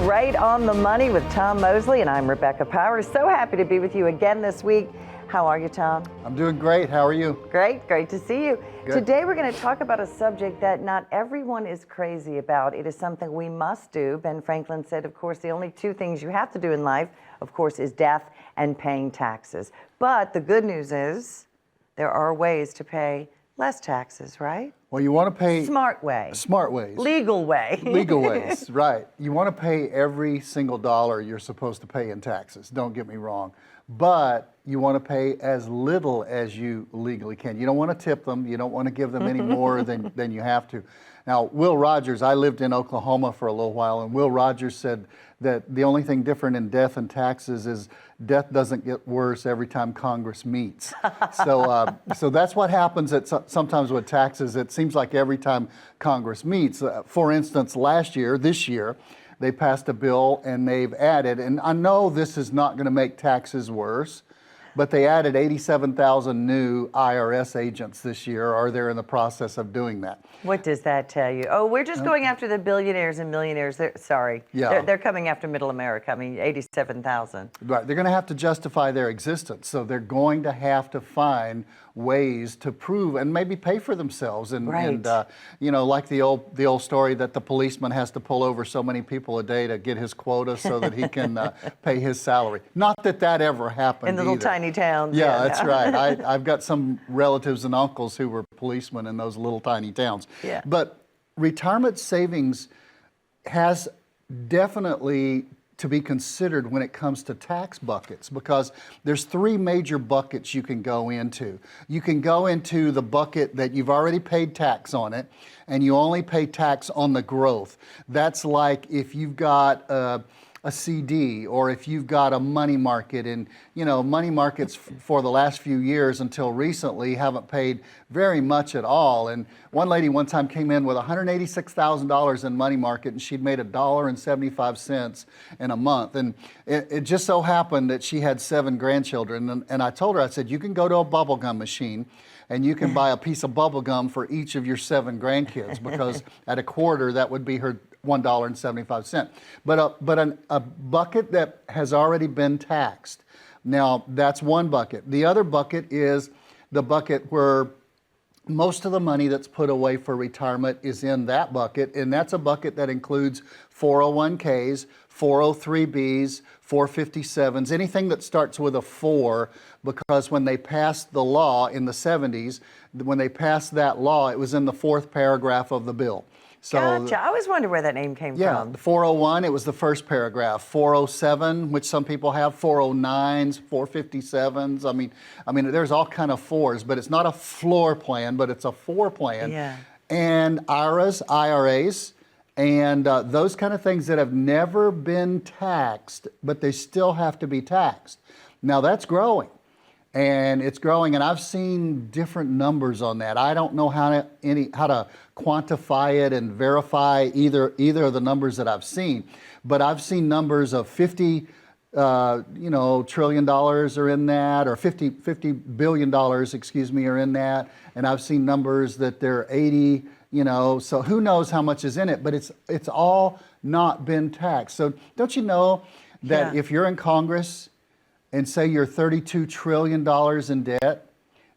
Right on the Money with Tom Mosley, and I'm Rebecca Powers. So happy to be with you again this week. How are you, Tom? I'm doing great. How are you? Great to see you. Good. Today we're going to talk about a subject that not everyone is crazy about. It is something we must do. Ben Franklin said, of course, the only two things you have to do in life, of course, is death and paying taxes. But the good news is there are ways to pay less taxes, right? Well, you want to pay... Smart way. Smart ways. Legal way. Legal ways, right. You want to pay every single dollar you're supposed to pay in taxes, don't get me wrong. But you want to pay as little as you legally can. You don't want to tip them. You don't want to give them any more than you have to. Now, Will Rogers, I lived in Oklahoma for a little while, and Will Rogers said that the only thing different in death and taxes is death doesn't get worse every time Congress meets. So that's what happens sometimes with taxes. It seems like every time Congress meets. For instance, this year, they passed a bill and they've added, and I know this is not going to make taxes worse, but they added 87,000 new IRS agents this year, or they're in the process of doing that. What does that tell you? Oh, we're just going after the billionaires and millionaires. They're coming after middle America. I mean, 87,000. Right, they're going to have to justify their existence, so they're going to have to find ways to prove and maybe pay for themselves. And you know, like the old story that the policeman has to pull over so many people a day to get his quota so that he can pay his salary. Not that ever happened in the little tiny towns. Yeah, that's right. I've got some relatives and uncles who were policemen in those little tiny towns. Yeah. But retirement savings has definitely to be considered when it comes to tax buckets, because there's three major buckets you can go into. You can go into the bucket that you've already paid tax on it, and you only pay tax on the growth. That's like if you've got a CD, or if you've got a money market, and you know, money markets for the last few years until recently haven't paid very much at all. And one lady one time came in with $186,000 in money market, and she'd made $1.75 in a month. And it just so happened that she had 7 grandchildren. And I told her, I said, you can go to a bubble gum machine and you can buy a piece of bubble gum for each of your 7 grandkids, because at a quarter, that would be her $1.75. But a bucket that has already been taxed. Now, that's one bucket. The other bucket is the bucket where most of the money that's put away for retirement is in that bucket, and that's a bucket that includes 401ks, 403bs, 457s, anything that starts with a 4, because when they passed the law in the 70s, when they passed that law, it was in the 4th paragraph of the bill. So, gotcha. I always wondered where that name came from. Yeah, the 401, it was the first paragraph. 407, which some people have, 409s, 457s. I mean, there's all kind of 4s, but it's not a floor plan, but it's a 4 plan. Yeah. And IRAs, and those kind of things that have never been taxed, but they still have to be taxed. Now that's growing. And it's growing, and I've seen different numbers on that. I don't know how to quantify it and verify either of the numbers that I've seen, but I've seen numbers of $50 trillion are in that, or $50 billion, excuse me, are in that, and I've seen numbers that they're 80. So who knows how much is in it, but it's all not been taxed. So don't you know that if you're in Congress and say you're $32 trillion in debt,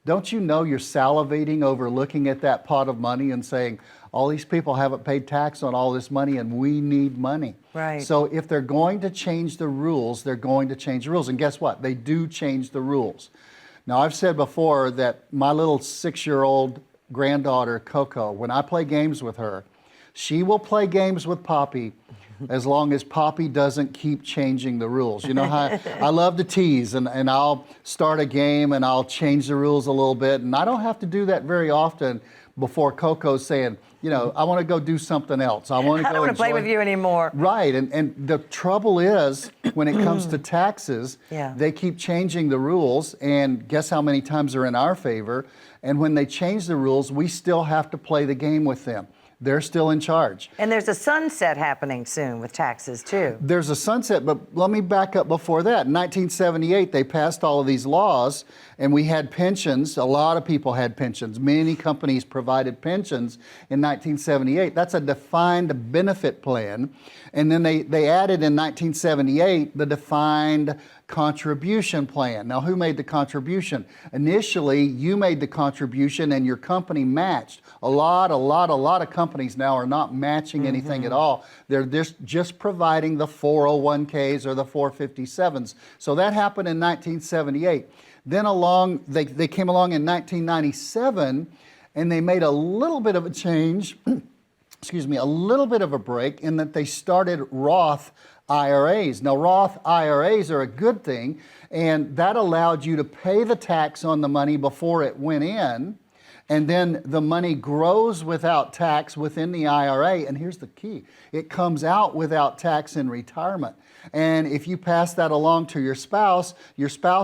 don't you know you're salivating over looking at that pot of money and saying, all these people haven't paid tax on all this money and we need money. Right. So if they're going to change the rules, they're going to change the rules. And guess what? They do change the rules. Now, I've said before that my little 6-year-old granddaughter, Coco, when I play games with her, she will play games with Poppy as long as Poppy doesn't keep changing the rules. You know how I love to tease, and I'll start a game and I'll change the rules a little bit, and I don't have to do that very often before Coco's saying, I want to go do something else. I want to go I don't want to play with you anymore. Right, and the trouble is, when it comes to taxes, they keep changing the rules, and guess how many times they're in our favor? And when they change the rules, we still have to play the game with them. They're still in charge. And there's a sunset happening soon with taxes too. There's a sunset, but let me back up before that. In 1978, they passed all of these laws, and we had pensions. A lot of people had pensions. Many companies provided pensions in 1978. That's a defined benefit plan. And then they added in 1978 the defined contribution plan. Now, who made the contribution? Initially, you made the contribution and your company matched. A lot of companies now are not matching anything at all. They're just providing the 401ks or the 457s. So that happened in 1978. Then they came along in 1997 and they made a little bit of a change, excuse me, a little bit of a break in that they started Roth IRAs. Now, Roth IRAs are a good thing, and that allowed you to pay the tax on the money before it went in, and then the money grows without tax within the IRA, and here's the key, it comes out without tax in retirement. And if you pass that along to your spouse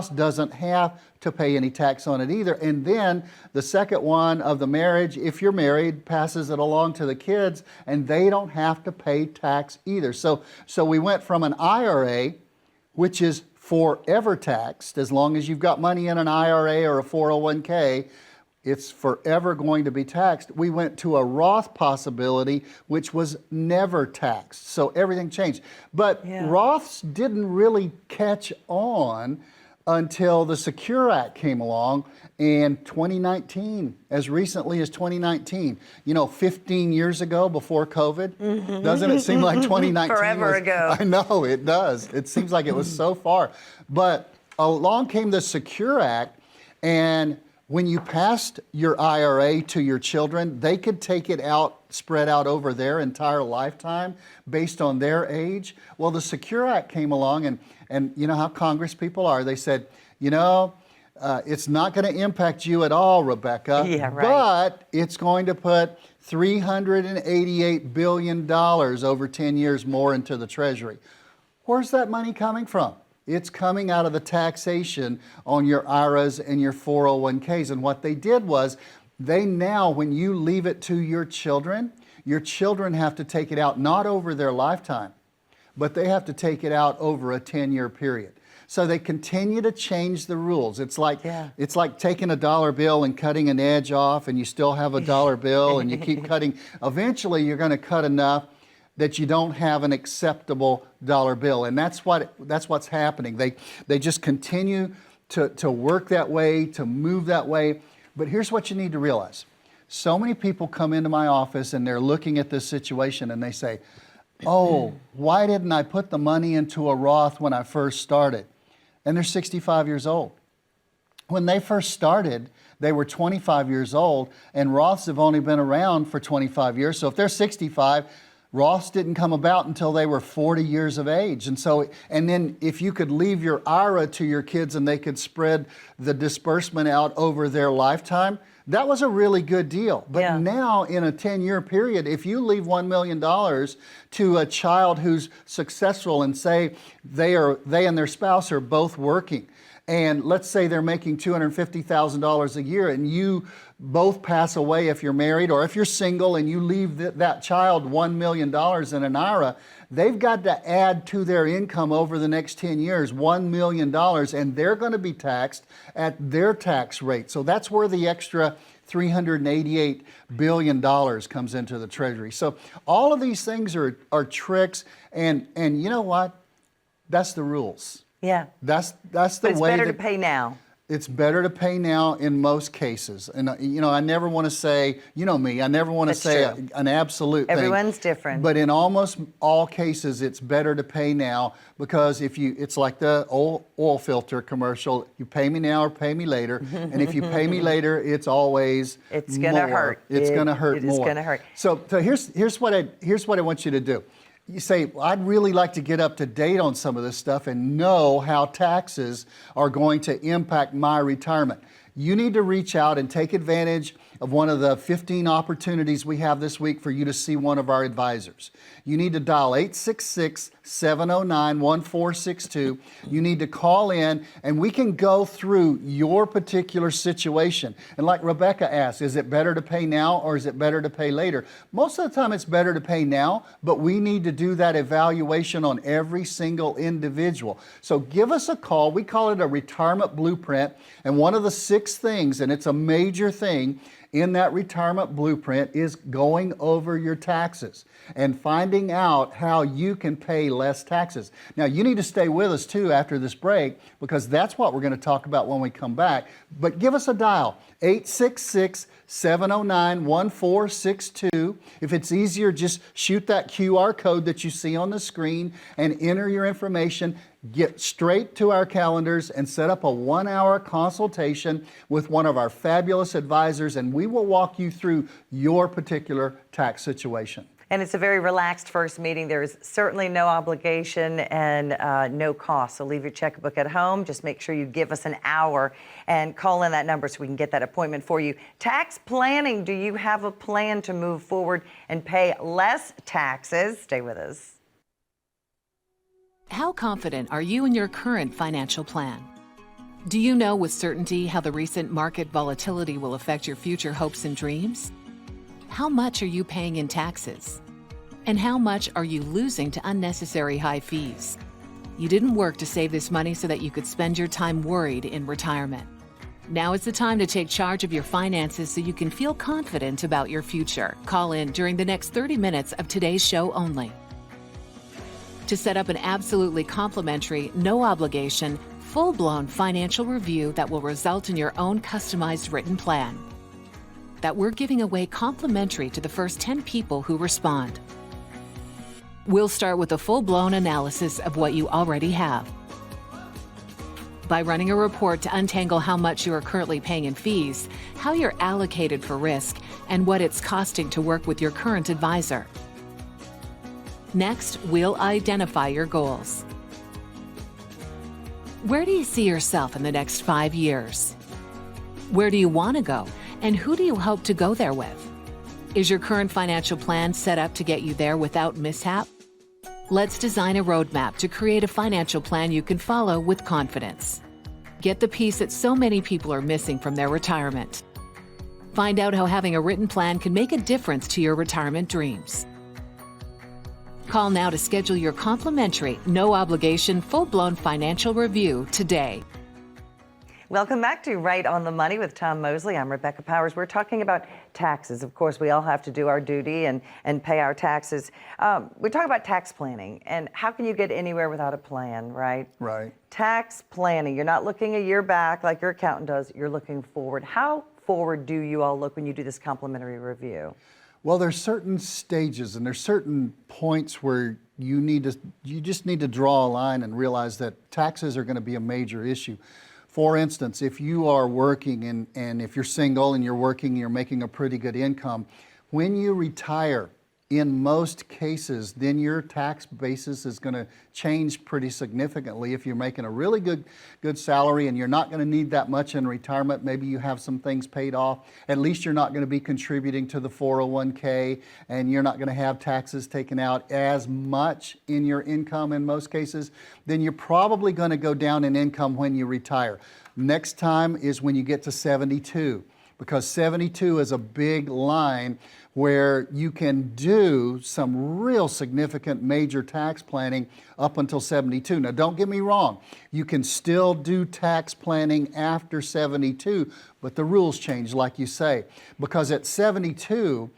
doesn't have to pay any tax on it either. And then the second one of the marriage, if you're married, passes it along to the kids, and they don't have to pay tax either. So we went from an IRA, which is forever taxed, as long as you've got money in an IRA or a 401k, it's forever going to be taxed. We went to a Roth possibility, which was never taxed. So everything changed. But Roths didn't really catch on until the Secure Act came along in 2019, as recently as 2019. You know, 15 years ago before COVID. Doesn't it seem like 2019? Forever ago. I know, it does. It seems like it was so far. But along came the Secure Act, and when you passed your IRA to your children, they could take it out, spread out over their entire lifetime based on their age. Well, the Secure Act came along, and you know how Congress people are. They said, you know, it's not going to impact you at all, Rebecca, but it's going to put $388 billion over 10 years more into the Treasury. Where's that money coming from? It's coming out of the taxation on your IRAs and your 401ks. And what they did was, they now, when you leave it to your children have to take it out not over their lifetime, but they have to take it out over a 10-year period. So they continue to change the rules. It's like taking a dollar bill and cutting an edge off, and you still have a dollar bill, and you keep cutting. Eventually, you're going to cut enough that you don't have an acceptable dollar bill. And that's what's happening. They just continue to work that way, to move that way. But here's what you need to realize. So many people come into my office and they're looking at this situation and they say, oh, why didn't I put the money into a Roth when I first started? And they're 65 years old. When they first started, they were 25 years old, and Roths have only been around for 25 years. So if they're 65, Roths didn't come about until they were 40 years of age. And then if you could leave your IRA to your kids and they could spread the disbursement out over their lifetime, that was a really good deal. But now in a 10-year period, if you leave $1 million to a child who's successful, and say they and their spouse are both working, and let's say they're making $250,000 a year, and you both pass away if you're married, or if you're single and you leave that child $1 million in an IRA, they've got to add to their income over the next 10 years $1 million, and they're going to be taxed at their tax rate. So that's where the extra $388 billion comes into the Treasury. So all of these things are tricks, and you know what? That's the rules. Yeah. That's the way. But it's better to pay now. It's better to pay now in most cases. And, you know, I never want to say, you know me, I never want to say an absolute thing. Everyone's different. But in almost all cases, it's better to pay now, because it's like the oil filter commercial, you pay me now or pay me later. And if you pay me later, it's always it's going to hurt. It's going to hurt more. It is going to hurt. So here's what I want you to do. You say, well, I'd really like to get up to date on some of this stuff and know how taxes are going to impact my retirement. You need to reach out and take advantage of one of the 15 opportunities we have this week for you to see one of our advisors. You need to dial 866-709-1462. You need to call in and we can go through your particular situation. And like Rebecca asked, is it better to pay now or is it better to pay later? Most of the time it's better to pay now, but we need to do that evaluation on every single individual. So give us a call. We call it a retirement blueprint. And one of the 6 things, and it's a major thing in that retirement blueprint, is going over your taxes and finding out how you can pay less taxes. Now, you need to stay with us too after this break because that's what we're going to talk about when we come back. But give us a dial, 866-709-1462. If it's easier, just shoot that QR code that you see on the screen and enter your information. Get straight to our calendars and set up a 1-hour consultation with one of our fabulous advisors, and we will walk you through your particular tax situation. And it's a very relaxed first meeting. There is certainly no obligation and no cost. So leave your checkbook at home. Just make sure you give us an hour and call in that number so we can get that appointment for you. Tax planning. Do you have a plan to move forward and pay less taxes? Stay with us. How confident are you in your current financial plan? Do you know with certainty how the recent market volatility will affect your future hopes and dreams? How much are you paying in taxes? And how much are you losing to unnecessary high fees? You didn't work to save this money so that you could spend your time worried in retirement. Now is the time to take charge of your finances so you can feel confident about your future. Call in during the next 30 minutes of today's show only to set up an absolutely complimentary, no obligation, full-blown financial review that will result in your own customized written plan that we're giving away complimentary to the first 10 people who respond. We'll start with a full-blown analysis of what you already have by running a report to untangle how much you are currently paying in fees, how you're allocated for risk, and what it's costing to work with your current advisor. Next, we'll identify your goals. Where do you see yourself in the next 5 years? Where do you want to go, and who do you hope to go there with? Is your current financial plan set up to get you there without mishap? Let's design a roadmap to create a financial plan you can follow with confidence. Get the piece that so many people are missing from their retirement. Find out how having a written plan can make a difference to your retirement dreams. Call now to schedule your complimentary, no-obligation, full-blown financial review today. Welcome back to Right on the Money with Tom Mosley. I'm Rebecca Powers. We're talking about taxes. Of course, we all have to do our duty and pay our taxes. We're talking about tax planning and how can you get anywhere without a plan, right? Right. Tax planning. You're not looking a year back like your accountant does. You're looking forward. How forward do you all look when you do this complimentary review? Well, there's certain stages and there's certain points where you just need to draw a line and realize that taxes are going to be a major issue. For instance, if you are working and if you're single and you're working, you're making a pretty good income, when you retire, in most cases, then your tax basis is going to change pretty significantly. If you're making a really good salary and you're not going to need that much in retirement, maybe you have some things paid off, at least you're not going to be contributing to the 401k and you're not going to have taxes taken out as much in your income in most cases, then you're probably going to go down in income when you retire. Next time is when you get to 72, because 72 is a big line where you can do some real significant major tax planning up until 72. Now, don't get me wrong. You can still do tax planning after 72, but the rules change, like you say. Because at 72,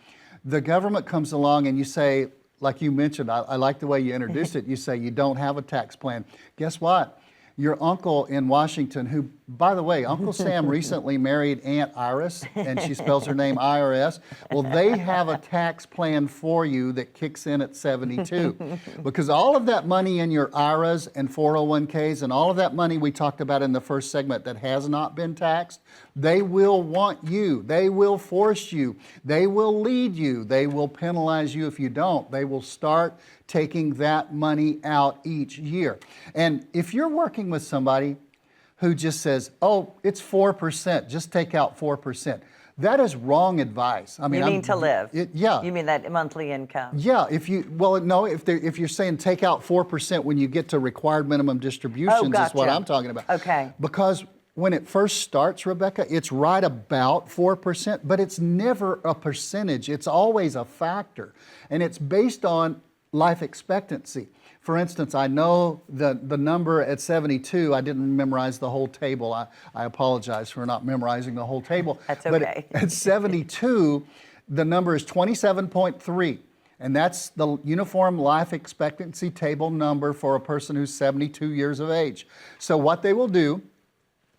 the government comes along and you say, like you mentioned, I like the way you introduced it, you say you don't have a tax plan. Guess what? Your uncle in Washington, who, by the way, Uncle Sam recently married Aunt Iris, and she spells her name IRS. Well, they have a tax plan for you that kicks in at 72. Because all of that money in your IRAs and 401ks and all of that money we talked about in the first segment that has not been taxed, they will want you. They will force you. They will lead you. They will penalize you if you don't. They will start taking that money out each year. And if you're working with somebody who just says, oh, it's 4%, just take out 4%, That is wrong advice. I mean, You mean to live? Yeah. You mean that monthly income? Yeah, if you're saying take out 4% when you get to required minimum distributions is what gotcha. I'm talking about. Okay. Because when it first starts, Rebecca, it's right about 4%, but it's never a percentage. It's always a factor. And it's based on life expectancy. For instance, I know the number at 72, I didn't memorize the whole table. I apologize for not memorizing the whole table. That's okay. But at 72, the number is 27.3. And that's the Uniform Life Expectancy Table number for a person who's 72 years of age. So what they will do,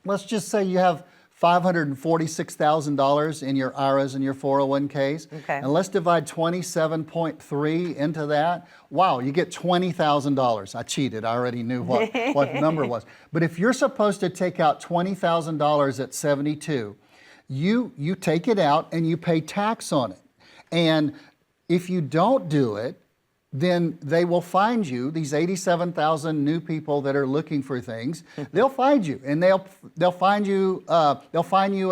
let's just say you have $546,000 in your IRAs and your 401ks. Okay. And let's divide 27.3 into that. Wow, you get $20,000. I cheated. I already knew what the number was. But if you're supposed to take out $20,000 at 72, you take it out and you pay tax on it. And if you don't do it, then they will find you, these 87,000 new people that are looking for things, they'll find you, and they'll find you a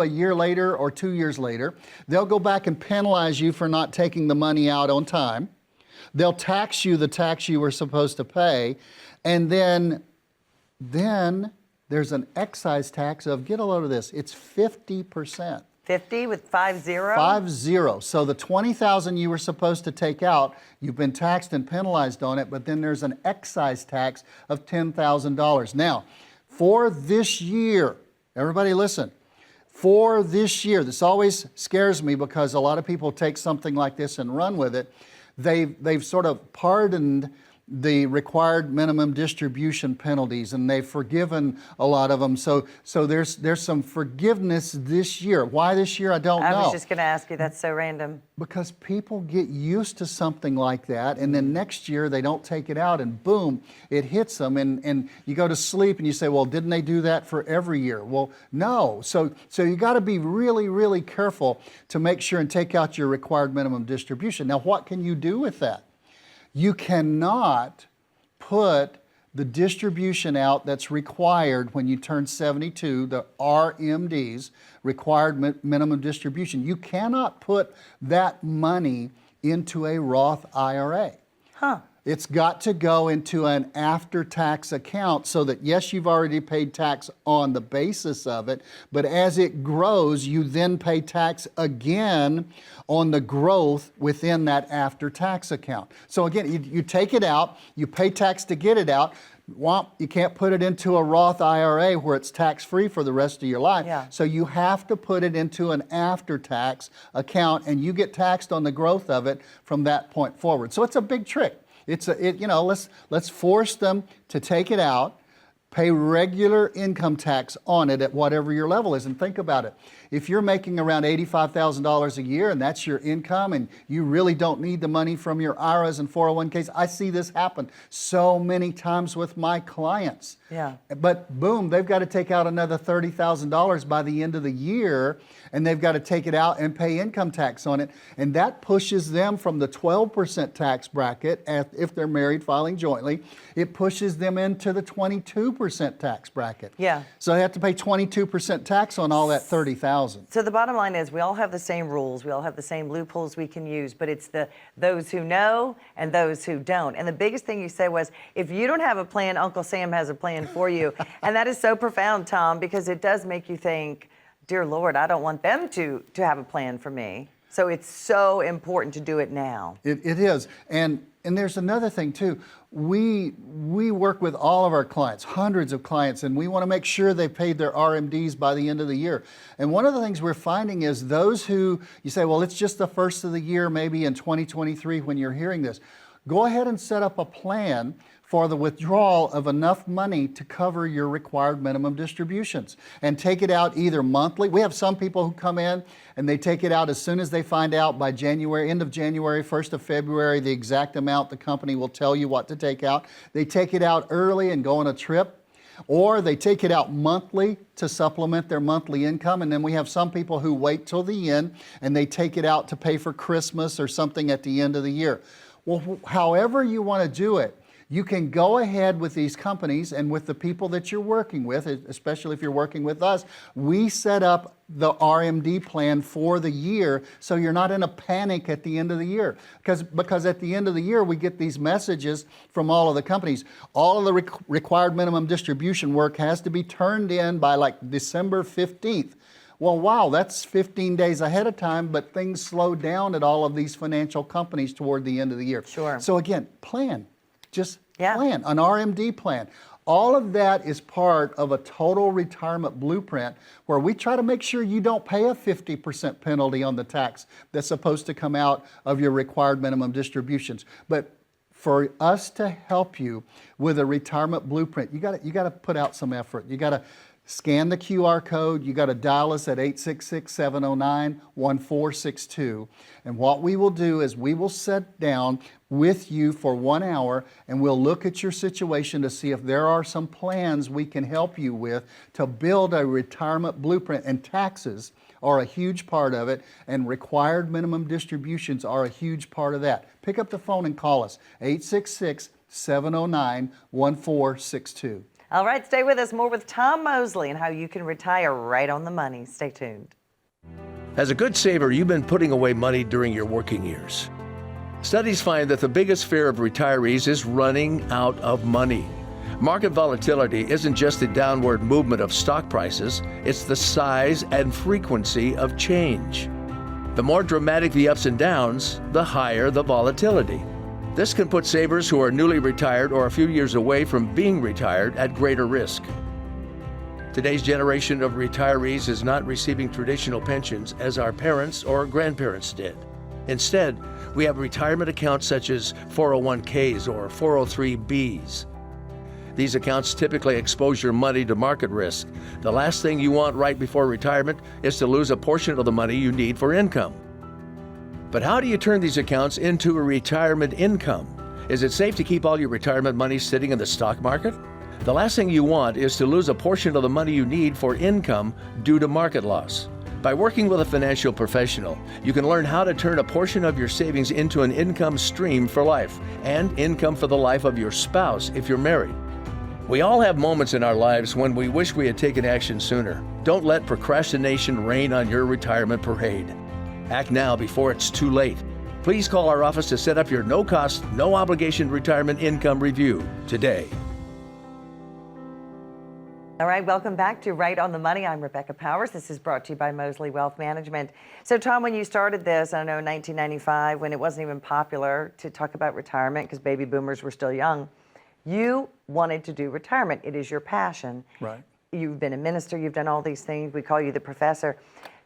year later or 2 years later. They'll go back and penalize you for not taking the money out on time. They'll tax you the tax you were supposed to pay, and then there's an excise tax of, get a load of this, it's 50%. 50 with 50? 50. So the 20,000 you were supposed to take out, you've been taxed and penalized on it, but then there's an excise tax of $10,000. Now, for this year, everybody listen, for this year, this always scares me because a lot of people take something like this and run with it. They've sort of pardoned the required minimum distribution penalties, and they've forgiven a lot of them. So there's some forgiveness this year. Why this year? I don't know. I was just going to ask you. That's so random. Because people get used to something like that, and then next year they don't take it out, and boom, it hits them, and you go to sleep and you say, well, didn't they do that for every year? Well, no. So you got to be really, really careful to make sure and take out your required minimum distribution. Now, what can you do with that? You cannot put the distribution out that's required when you turn 72, the RMDs, required minimum distribution. You cannot put that money into a Roth IRA. Huh. It's got to go into an after-tax account so that, yes, you've already paid tax on the basis of it, but as it grows, you then pay tax again on the growth within that after-tax account. So again, you take it out, you pay tax to get it out. You can't put it into a Roth IRA where it's tax-free for the rest of your life. Yeah. So you have to put it into an after-tax account, and you get taxed on the growth of it from that point forward. So it's a big trick. Let's force them to take it out, pay regular income tax on it at whatever your level is. And think about it. If you're making around $85,000 a year and that's your income and you really don't need the money from your IRAs and 401ks, I see this happen so many times with my clients. Yeah. But boom, they've got to take out another $30,000 by the end of the year, and they've got to take it out and pay income tax on it. And that pushes them from the 12% tax bracket, if they're married filing jointly, it pushes them into the 22% tax bracket. Yeah. So they have to pay 22% tax on all that $30,000. So the bottom line is we all have the same rules. We all have the same loopholes we can use, but it's those who know and those who don't. And the biggest thing you said was, if you don't have a plan, Uncle Sam has a plan for you. And that is so profound, Tom, because it does make you think, dear Lord, I don't want them to have a plan for me. So it's so important to do it now. It is. And there's another thing too. We work with all of our clients, hundreds of clients, and we want to make sure they paid their RMDs by the end of the year. And one of the things we're finding is those who, you say, well, it's just the first of the year, maybe in 2023 when you're hearing this. Go ahead and set up a plan for the withdrawal of enough money to cover your required minimum distributions, and take it out either monthly. We have some people who come in and they take it out as soon as they find out by January, end of January, 1st of February, the exact amount. The company will tell you what to take out. They take it out early and go on a trip, or they take it out monthly to supplement their monthly income. And then we have some people who wait till the end and they take it out to pay for Christmas or something at the end of the year. Well, however you want to do it, you can go ahead with these companies and with the people that you're working with, especially if you're working with us, we set up the RMD plan for the year so you're not in a panic at the end of the year. Because at the end of the year, we get these messages from all of the companies. All of the required minimum distribution work has to be turned in by like December 15th. Well, wow, that's 15 days ahead of time, but things slow down at all of these financial companies toward the end of the year. Sure. So again, plan. Just plan, an RMD plan. All of that is part of a total retirement blueprint where we try to make sure you don't pay a 50% penalty on the tax that's supposed to come out of your required minimum distributions. But for us to help you with a retirement blueprint, you got to put out some effort. You got to scan the QR code. You got to dial us at 866-709-1462. And what we will do is we will sit down with you for 1 hour and we'll look at your situation to see if there are some plans we can help you with to build a retirement blueprint. And taxes are a huge part of it, and required minimum distributions are a huge part of that. Pick up the phone and call us, 866-709-1462. All right, stay with us. More with Tom Mosley and how you can retire right on the money. Stay tuned. As a good saver, you've been putting away money during your working years. Studies find that the biggest fear of retirees is running out of money. Market volatility isn't just the downward movement of stock prices, it's the size and frequency of change. The more dramatic the ups and downs, the higher the volatility. This can put savers who are newly retired or a few years away from being retired at greater risk. Today's generation of retirees is not receiving traditional pensions as our parents or grandparents did. Instead, we have retirement accounts such as 401ks or 403bs. These accounts typically expose your money to market risk. The last thing you want right before retirement is to lose a portion of the money you need for income. But how do you turn these accounts into a retirement income? Is it safe to keep all your retirement money sitting in the stock market? The last thing you want is to lose a portion of the money you need for income due to market loss. By working with a financial professional, you can learn how to turn a portion of your savings into an income stream for life and income for the life of your spouse if you're married. We all have moments in our lives when we wish we had taken action sooner. Don't let procrastination reign on your retirement parade. Act now before it's too late. Please call our office to set up your no-cost, no-obligation retirement income review today. All right, welcome back to Right on the Money. I'm Rebecca Powers. This is brought to you by Mosley Wealth Management. So, Tom, when you started this, I know in 1995, when it wasn't even popular to talk about retirement because baby boomers were still young, you wanted to do retirement. It is your passion. Right. You've been a minister. You've done all these things. We call you the professor.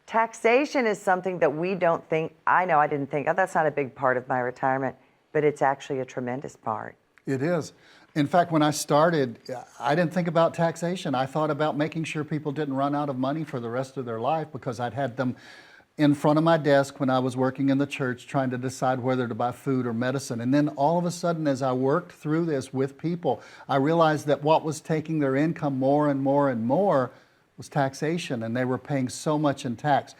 Taxation is something that we don't think, I know I didn't think, oh, that's not a big part of my retirement, but it's actually a tremendous part. It is. In fact, when I started, I didn't think about taxation. I thought about making sure people didn't run out of money for the rest of their life because I'd had them in front of my desk when I was working in the church trying to decide whether to buy food or medicine. And then all of a sudden, as I worked through this with people, I realized that what was taking their income more and more and more was taxation, and they were paying so much in tax.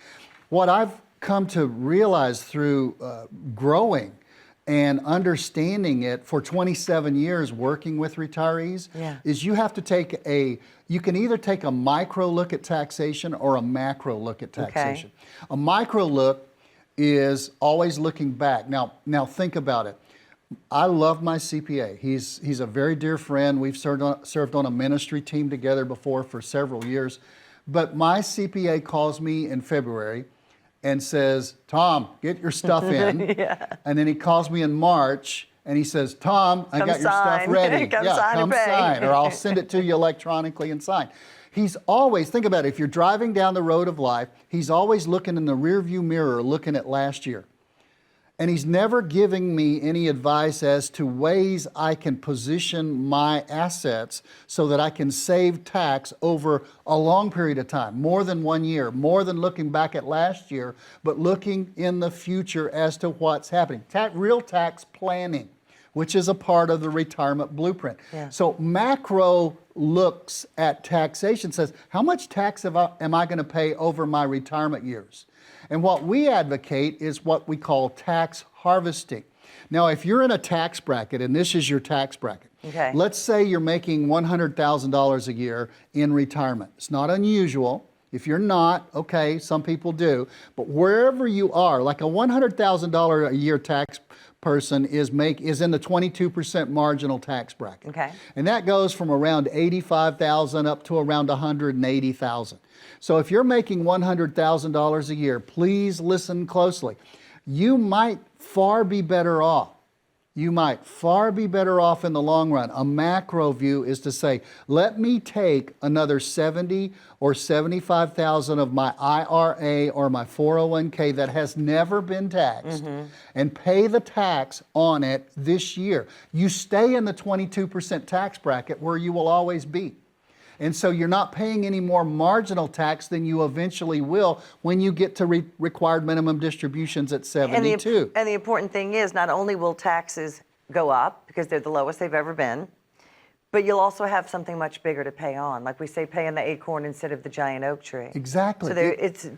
What I've come to realize through growing and understanding it for 27 years working with retirees is you have to you can either take a micro look at taxation or a macro look at taxation. Okay. A micro look is always looking back. Now think about it. I love my CPA. He's a very dear friend. We've served on a ministry team together before for several years. But my CPA calls me in February and says, Tom, get your stuff in. And then he calls me in March and he says, Tom, I got your stuff ready. Come sign, or I'll send it to you electronically and sign. He's always, think about it, if you're driving down the road of life, he's always looking in the rearview mirror, looking at last year. And he's never giving me any advice as to ways I can position my assets so that I can save tax over a long period of time, more than 1 year, more than looking back at last year, but looking in the future as to what's happening. Real tax planning, which is a part of the retirement blueprint. So macro looks at taxation, says, how much tax am I going to pay over my retirement years? And what we advocate is what we call tax harvesting. Now, if you're in a tax bracket, and this is your tax bracket, Okay. Let's say you're making $100,000 a year in retirement. It's not unusual. If you're not, okay, some people do. But wherever you are, like a $100,000 a year tax person is in the 22% marginal tax bracket. Okay. And that goes from around $85,000 up to around $180,000. So if you're making $100,000 a year, please listen closely. You might far be better off. You might far be better off in the long run. A macro view is to say, let me take another $70,000 or $75,000 of my IRA or my 401k that has never been taxed and pay the tax on it this year. You stay in the 22% tax bracket where you will always be. And so you're not paying any more marginal tax than you eventually will when you get to required minimum distributions at 72. And the important thing is, not only will taxes go up because they're the lowest they've ever been, but you'll also have something much bigger to pay on. Like we say, pay on the acorn instead of the giant oak tree. Exactly. So it's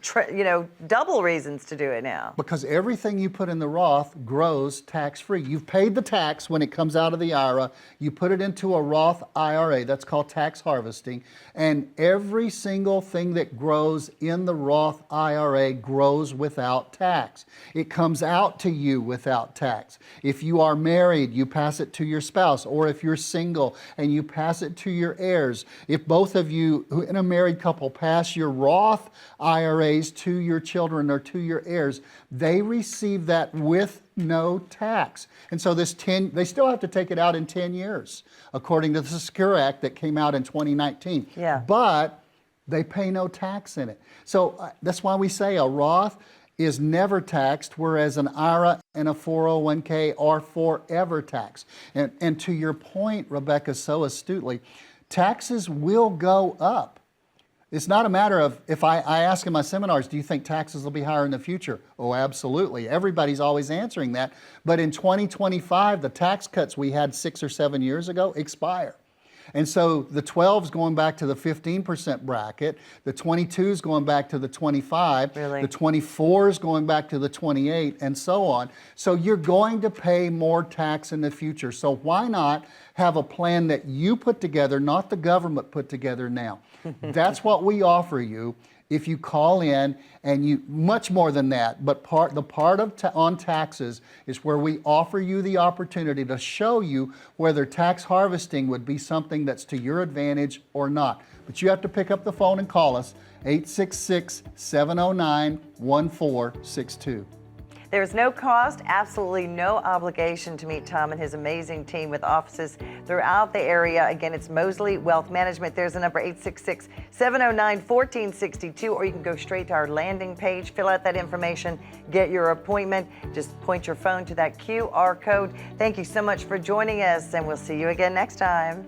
double reasons to do it now. Because everything you put in the Roth grows tax-free. You've paid the tax when it comes out of the IRA. You put it into a Roth IRA. That's called tax harvesting. And every single thing that grows in the Roth IRA grows without tax. It comes out to you without tax. If you are married, you pass it to your spouse. Or if you're single and you pass it to your heirs. If both of you in a married couple pass your Roth IRAs to your children or to your heirs, they receive that with no tax. And so they still have to take it out in 10 years, according to the Secure Act that came out in 2019. Yeah. But they pay no tax in it. So that's why we say a Roth is never taxed, whereas an IRA and a 401k are forever taxed. And to your point, Rebecca, so astutely, taxes will go up. It's not a matter of, if I ask in my seminars, do you think taxes will be higher in the future? Oh, absolutely. Everybody's always answering that. But in 2025, the tax cuts we had 6 or 7 years ago expire. And so the 12's going back to the 15% bracket, the 22's going back to the 25, Really? the 24's going back to the 28, and so on. So you're going to pay more tax in the future. So why not have a plan that you put together, not the government put together now? That's what we offer you. If you call in, and you much more than that, but the part of on taxes is where we offer you the opportunity to show you whether tax harvesting would be something that's to your advantage or not. But you have to pick up the phone and call us, 866-709-1462. There's no cost, absolutely no obligation to meet Tom and his amazing team with offices throughout the area. Again, it's Mosley Wealth Management. There's a number, 866-709-1462, or you can go straight to our landing page, fill out that information, get your appointment. Just point your phone to that QR code. Thank you so much for joining us, and we'll see you again next time.